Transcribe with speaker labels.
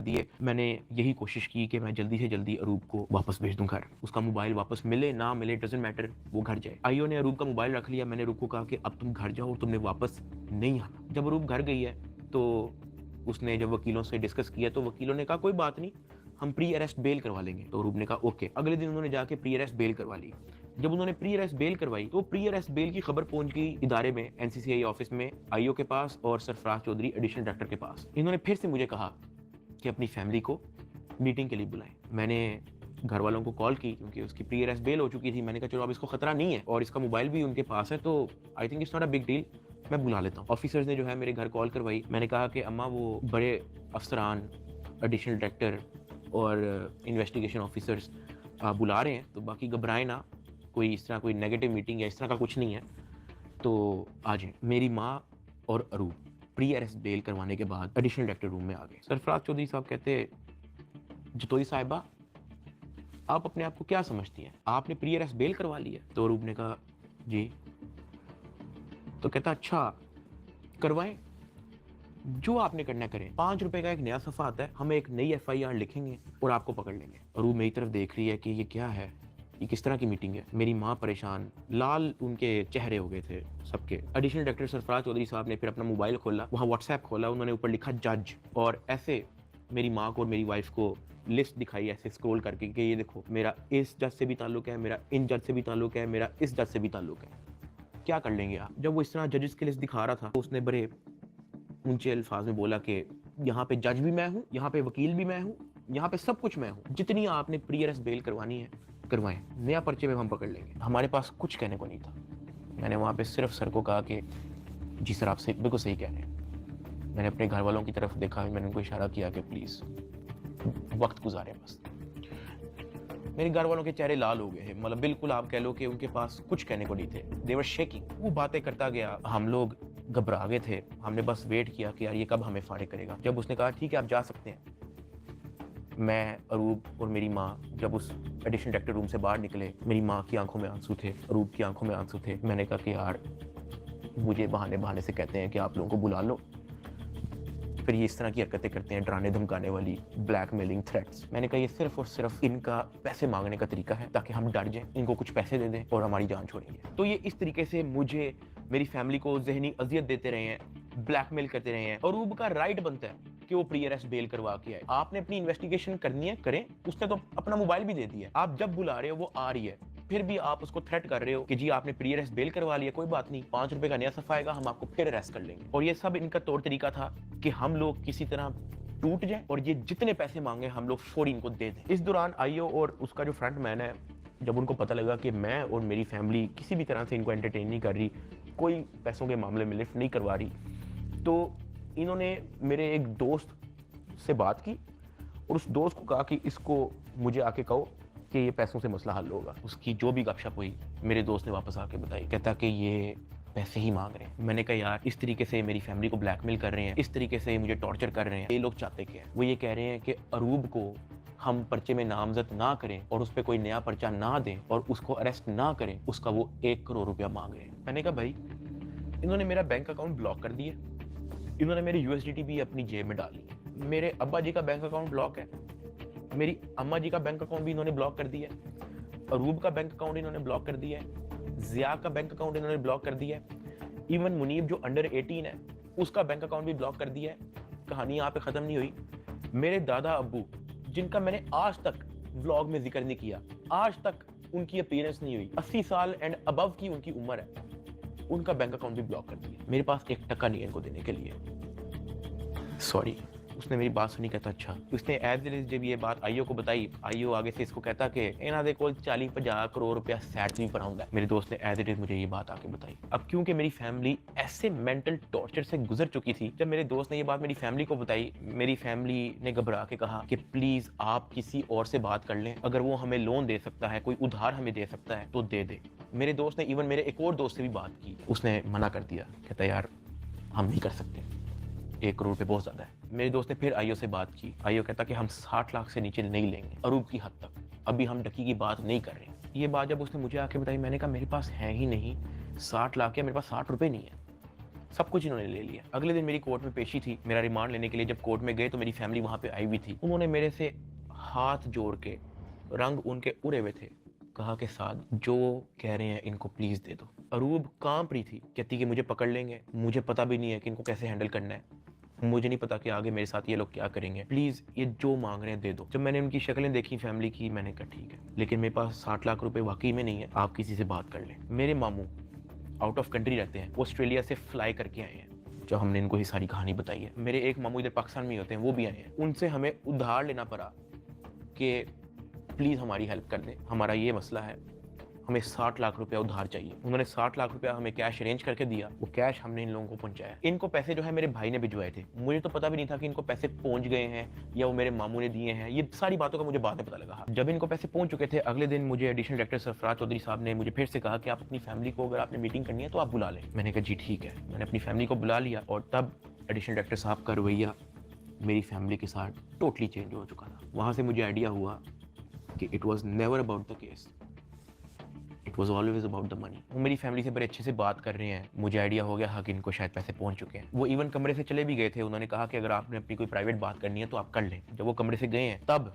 Speaker 1: दिए। मैंने यही कोशिश की कि मैं जल्दी से जल्दी अरूब को वापस भेज दूं घर। उसका मोबाइल वापस मिले ना मिले डजंट मैटर, वो घर जाए। आईओ ने अरूब का मोबाइल रख लिया। मैंने अरूब को कहा कि अब तुम घर जाओ, तुमने वापस नहीं आना। जब अरूब घर गई है तो उसने जब वकीलों से डिस्कस किया तो वकीलों ने कहा कोई बात नहीं, हम प्री अरेस्ट बेल करवा लेंगे। तो अरूब ने कहा ओके। अगले दिन उन्होंने जाके प्री अरेस्ट बेल करवा ली। जब उन्होंने प्री अरेस्ट बेल करवाई तो प्री अरेस्ट बेल की खबर पहुंच गई इदारे में, एनसीसीआई ऑफिस में, आईओ के पास और सरफराज चौधरी एडिशनल डायरेक्टर के पास। इन्होंने फिर से मुझे कहा कि अपनी फैमिली को मीटिंग के लिए बुलाएं। मैंने घर वालों को कॉल की क्योंकि उसकी प्री अरेस्ट बेल हो चुकी थी। मैंने कहा चलो अब इसको खतरा नहीं है और इसका मोबाइल भी उनके पास है तो I think it's not a big deal, मैं बुला लेता हूँ। ऑफिसर्स ने जो है मेरे घर कॉल करवाई। मैंने कहा कि अम्मा वो बड़े अफसरान, एडिशनल डायरेक्टर और इन्वेस्टिगेशन ऑफिसर्स बुला रहे हैं तो बाकी घबराएं ना, कोई इस तरह कोई नेगेटिव मीटिंग या इस तरह का कुछ नहीं है, तो आ जाए। मेरी माँ और अरूब प्री अरेस्ट बेल करवाने के बाद एडिशनल डायरेक्टर रूम में आ गए। सरफराज चौधरी साहब कहते जतोई साहिबा आप अपने आप को क्या समझती हैं, आपने प्री अरेस्ट बेल करवा ली है? तो अरूब ने कहा जी। तो कहता अच्छा करवाएं, जो आपने करना करें। 5 रुपए का एक नया सफा आता है, हम एक नई एफआईआर लिखेंगे और आपको पकड़ लेंगे। अरूब मेरी तरफ देख रही है कि ये क्या है, ये किस तरह की मीटिंग है। मेरी माँ परेशान, लाल उनके चेहरे हो गए थे सबके। एडिशनल डायरेक्टर सरफराज चौधरी साहब ने फिर अपना मोबाइल खोला, वहाँ व्हाट्सएप खोला, उन्होंने ऊपर लिखा जज और ऐसे मेरी माँ को और मेरी वाइफ को लिस्ट दिखाई ऐसे स्क्रॉल करके कि ये देखो मेरा इस जज से भी ताल्लुक है, मेरा इन जज से भी ताल्लुक है, मेरा इस जज से भी ताल्लुक है, क्या कर लेंगे आप। जब वो इस तरह जजेस की लिस्ट दिखा रहा था तो उसने बड़े ऊंचे अल्फाज में बोला कि यहाँ पे जज भी मैं हूँ, यहाँ पे वकील भी मैं हूँ, यहाँ पे सब कुछ मैं हूँ, जितनी आपने प्री अरेस्ट बेल करवानी है करवाएं, नया पर्चे में हम पकड़ लेंगे। हमारे पास कुछ कहने को नहीं था। मैंने वहाँ पे सिर्फ सर को कहा कि जी सर आपसे बिल्कुल सही कह रहे हैं। मैंने अपने घर वालों की तरफ देखा, मैंने उनको इशारा किया कि प्लीज वक्त गुजारे बस। मेरे घर वालों के चेहरे लाल हो गए हैं, मतलब बिल्कुल आप कह लो कि उनके पास कुछ कहने को नहीं थे। दे वर शेकिंग। वो बातें करता गया, हम लोग घबरा गए थे। हमने बस वेट किया कि यार ये कब हमें फाड़े करेगा। जब उसने कहा ठीक है आप जा सकते हैं, मैं, अरूब और मेरी माँ जब उस एडिशनल डायरेक्टर रूम से बाहर निकले, मेरी माँ की आंखों में आंसू थे, अरूब की आंखों में आंसू थे। मैंने कहा कि यार मुझे बहाने बहाने से कहते हैं कि आप लोगों को बुला लो, फिर ये इस तरह की हरकतें करते हैं, डराने धमकाने वाली, ब्लैकमेलिंग, थ्रेट्स। मैंने कहा ये सिर्फ और सिर्फ इनका पैसे मांगने का तरीका है ताकि हम डर जाएं, इनको कुछ पैसे दे दें और हमारी जान छोड़ेंगे। तो ये इस तरीके से मुझे, मेरी फैमिली को ज़हनी अजियत देते रहे हैं, ब्लैकमेल करते रहे हैं। और अरूब का राइट बनता है कि वो प्री अरेस्ट बेल करवा के आए। आपने अपनी इन्वेस्टिगेशन करनी है, करें। उसने तो अपना मोबाइल भी दे दिया, आप जब बुला रहे हो वो आ रही है, फिर भी आप उसको थ्रेट कर रहे हो कि जी आपने प्री अरेस्ट बेल करवा लिया, कोई बात नहीं, 5 रुपए का नया सफा आएगा, हम आपको फिर अरेस्ट कर लेंगे। और ये सब इनका तौर तरीका था कि हम लोग किसी तरह टूट जाए और ये जितने पैसे मांगे हम लोग फौरी इनको दे दें। इस दौरान आईओ और उसका जो फ्रंट मैन है, जब उनको पता लगा कि मैं और मेरी फैमिली किसी भी तरह से इनको एंटरटेन नहीं कर रही, कोई पैसों के मामले में लिफ्ट नहीं करवा रही, तो इन्होंने मेरे एक दोस्त से बात की और उस दोस्त को कहा कि इसको मुझे आके कहो कि ये पैसों से मसला हल होगा। उसकी जो भी गपशप हुई मेरे दोस्त ने वापस आके बताई, कहता कि ये पैसे ही मांग रहे हैं। मैंने कहा यार इस तरीके से मेरी फैमिली को ब्लैकमेल कर रहे हैं, इस तरीके से मुझे टॉर्चर कर रहे हैं, ये लोग चाहते क्या है? वो ये कह रहे हैं कि अरूब को हम पर्चे में नामजद ना करें और उस पर कोई नया पर्चा ना दें और उसको अरेस्ट ना करें, उसका वो 1 करोड़ रुपया मांग रहे हैं। मैंने कहा भाई इन्होंने मेरा बैंक अकाउंट ब्लॉक कर दिया, इन्होंने मेरी यूएसडीटी भी अपनी जेब में डाली, मेरे अब्बा जी का बैंक अकाउंट ब्लॉक है, मेरी अम्मा जी का बैंक अकाउंट भी इन्होंने ब्लॉक कर दिया है, अरूब का बैंक अकाउंट इन्होंने ब्लॉक कर दिया है, जिया का बैंक अकाउंट इन्होंने ब्लॉक कर दिया है, इवन मुनीब जो अंडर 18 है उसका बैंक अकाउंट भी ब्लॉक कर दिया है। कहानी यहाँ पे खत्म नहीं हुई। मेरे दादा अब्बू जिनका मैंने आज तक व्लॉग में जिक्र नहीं किया, आज तक उनकी अपीयरेंस नहीं हुई, 80 साल एंड अबव की उनकी उम्र है, उनका बैंक अकाउंट भी ब्लॉक कर दिया। मेरे पास 1 टका नहीं है इनको देने के लिए। सॉरी। उसने मेरी बात सुनी, कहता अच्छा। उसने एज इट इज जब ये बात आईओ को बताई, आईओ आगे से इसको कहता कि इन्हों दे कोल 40-50 करोड़ रुपया सैट नहीं पड़ा। मेरे दोस्त ने एज इट इज मुझे ये बात आके बताई। अब क्योंकि मेरी फैमिली ऐसे मेंटल टॉर्चर से गुजर चुकी थी, जब मेरे दोस्त ने ये बात मेरी फैमिली को बताई, मेरी फैमिली ने घबरा के कहा कि प्लीज आप किसी और से बात कर लें, अगर वो हमें लोन दे सकता है, कोई उधार हमें दे सकता है तो दे दे। मेरे दोस्त ने इवन मेरे एक और दोस्त से भी बात की, उसने मना कर दिया, कहता यार हम नहीं कर सकते, 1 करोड़ पे बहुत ज्यादा है। मेरे दोस्त ने फिर आईओ से बात की, आईओ कहता कि हम 60 लाख से नीचे नहीं लेंगे, अरूब की हद तक, अभी हम डकी की बात नहीं कर रहे। ये बात जब उसने मुझे आके बताई, मैंने कहा मेरे पास है ही नहीं 60 लाख, या मेरे पास 60 रुपए नहीं है, सब कुछ इन्होंने ले लिया। अगले दिन मेरी कोर्ट में पेशी थी, मेरा रिमांड लेने के लिए जब कोर्ट में गए तो मेरी फैमिली वहां पे आई हुई थी। उन्होंने मेरे से हाथ जोड़ के, रंग उनके उड़े हुए थे, कहा कि साद जो कह रहे हैं इनको प्लीज दे दो। अरूब कांप रही थी, कहती कि मुझे पकड़ लेंगे, मुझे पता भी नहीं है कि इनको कैसे हैंडल करना है, मुझे नहीं पता कि आगे मेरे साथ ये लोग क्या करेंगे, प्लीज ये जो मांग रहे हैं दे दो। जब मैंने उनकी शक्लें देखी फैमिली की, मैंने कहा ठीक है, लेकिन मेरे पास 60 लाख रुपए वाकई में नहीं है, आप किसी से बात कर लें। मेरे मामू आउट ऑफ कंट्री रहते हैं, वो ऑस्ट्रेलिया से फ्लाई करके आए हैं। जब हमने इनको ये सारी कहानी बताई है, मेरे एक मामू इधर पाकिस्तान में ही होते हैं, वो भी आए हैं। उनसे हमें उधार लेना पड़ा कि प्लीज़ हमारी हेल्प कर दें, हमारा ये मसला है, हमें 60 लाख रुपया उधार चाहिए। उन्होंने 60 लाख रुपया हमें कैश अरेंज करके दिया, वो कैश हमने इन लोगों को पहुंचाया। इनको पैसे जो है मेरे भाई ने भिजवाए थे, मुझे तो पता भी नहीं था कि इनको पैसे पहुंच गए हैं या वो मेरे मामू ने दिए हैं। ये सारी बातों का मुझे बाद में पता लगा। जब इनको पैसे पहुंच चुके थे, अगले दिन मुझे एडिशनल डायरेक्टर सरफराज चौधरी साहब ने मुझे फिर से कहा कि आप अपनी फैमिली को, अगर आपने मीटिंग करनी है तो आप बुला लें। मैंने कहा जी ठीक है। मैंने अपनी फैमिली को बुला लिया और तब एडिशनल डायरेक्टर साहब का रवैया मेरी फैमिली के साथ टोटली चेंज हो चुका था। वहां से मुझे आइडिया हुआ कि it was never about the case, it was always about the money. वो मेरी फैमिली से बड़े अच्छे से बात कर रहे हैं, मुझे आइडिया हो गया हाँ कि इनको शायद पैसे पहुंच चुके हैं। वो इवन कमरे से चले भी गए थे, उन्होंने कहा कि अगर आपने अपनी कोई प्राइवेट बात करनी है तो आप कर लें। जब वो कमरे से गए हैं तब